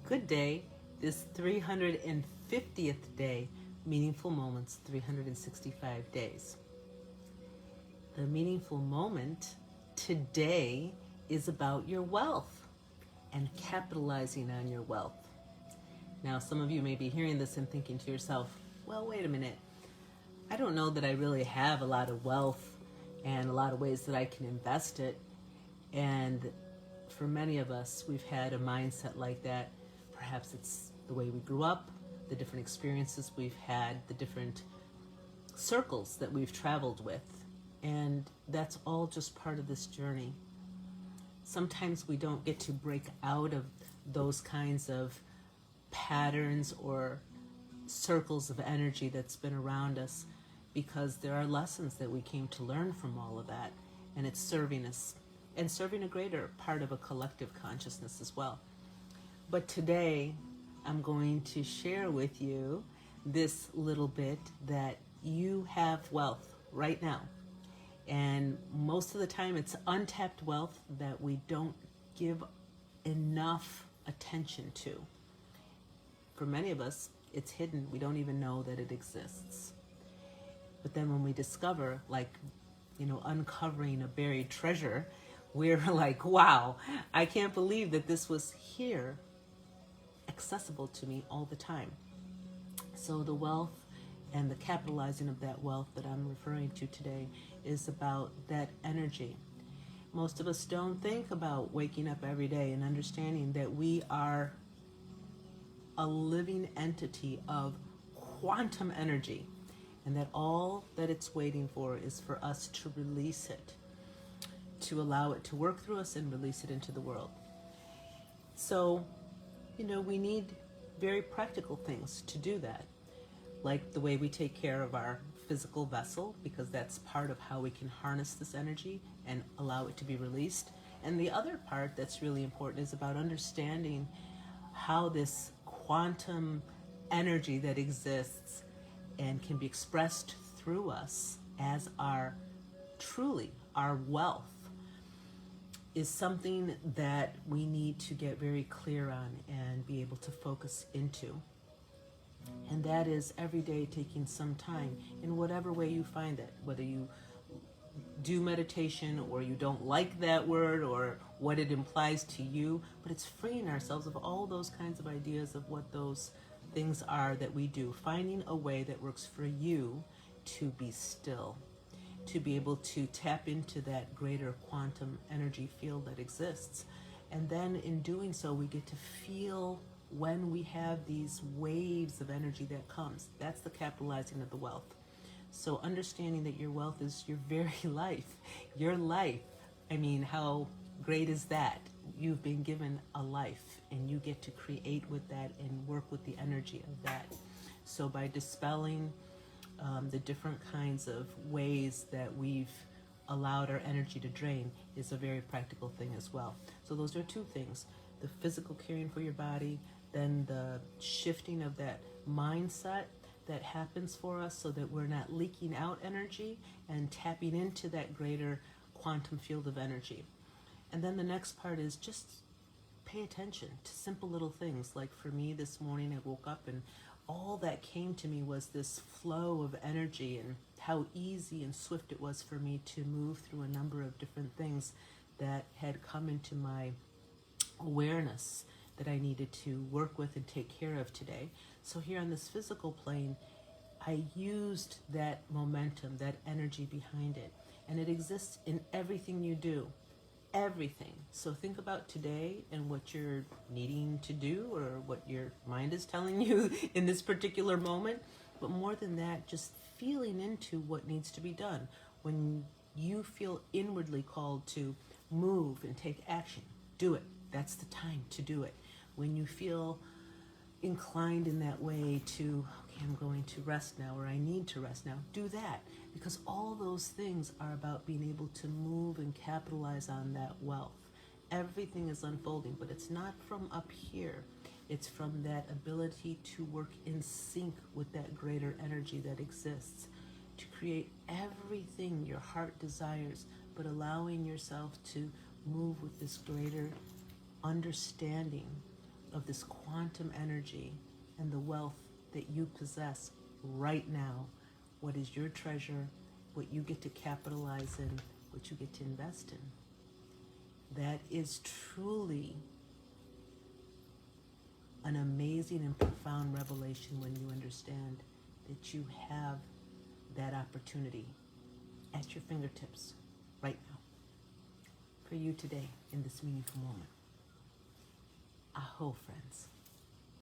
good day, this 350th day, Meaningful Moments, 365 days. The meaningful moment today is about your wealth and capitalizing on your wealth. Now, some of you may be hearing this and thinking to yourself, well, wait a minute. I don't know that I really have a lot of wealth and a lot of ways that I can invest it. And for many of us, we've had a mindset like that. Perhaps it's the way we grew up, the different experiences we've had, the different circles that we've traveled with. And that's all just part of this journey. Sometimes we don't get to break out of those kinds of patterns or circles of energy that's been around us because there are lessons that we came to learn from all of that, and it's serving us and serving a greater part of a collective consciousness as well. But today I'm going to share with you this little bit that you have wealth right now. And most of the time it's untapped wealth that we don't give enough attention to. For many of us, it's hidden. We don't even know that it exists. But then when we discover, uncovering a buried treasure, we're like, wow, I can't believe that this was here, accessible to me all the time. So the wealth and the capitalizing of that wealth that I'm referring to today is about that energy. Most of us don't think about waking up every day and understanding that we are a living entity of quantum energy, and that all that it's waiting for is for us to release it, to allow it to work through us and release it into the world. So, we need very practical things to do that, like the way we take care of our physical vessel, because that's part of how we can harness this energy and allow it to be released. And the other part that's really important is about understanding how this quantum energy that exists and can be expressed through us as our wealth is something that we need to get very clear on and be able to focus into. And that is every day taking some time in whatever way you find it, whether you do meditation or you don't like that word or what it implies to you, but it's freeing ourselves of all those kinds of ideas of what those things are that we do, finding a way that works for you to be still, to be able to tap into that greater quantum energy field that exists. And then in doing so, we get to feel when we have these waves of energy that comes. That's the capitalizing of the wealth. So understanding that your wealth is your very life. Your life. I mean, how great is that? You've been given a life and you get to create with that and work with the energy of that. So by dispelling the different kinds of ways that we've allowed our energy to drain is a very practical thing as well. So those are two things: the physical caring for your body, then the shifting of that mindset that happens for us so that we're not leaking out energy and tapping into that greater quantum field of energy. And then the next part is just pay attention to simple little things. Like for me this morning, I woke up and all that came to me was this flow of energy and how easy and swift it was for me to move through a number of different things that had come into my awareness that I needed to work with and take care of today. So here on this physical plane, I used that momentum, that energy behind it. And it exists in everything you do. Everything. So think about today and what you're needing to do or what your mind is telling you in this particular moment. But more than that, just feeling into what needs to be done. When you feel inwardly called to move and take action, do it. That's the time to do it. When you feel inclined in that way to, okay, I'm going to rest now, or I need to rest now, do that. Because all those things are about being able to move and capitalize on that wealth. Everything is unfolding, but it's not from up here. It's from that ability to work in sync with that greater energy that exists, to create everything your heart desires, but allowing yourself to move with this greater understanding of this quantum energy and the wealth that you possess right now. What is your treasure, what you get to capitalize in, what you get to invest in. That is truly an amazing and profound revelation when you understand that you have that opportunity at your fingertips right now for you today in this meaningful moment. Aho, friends.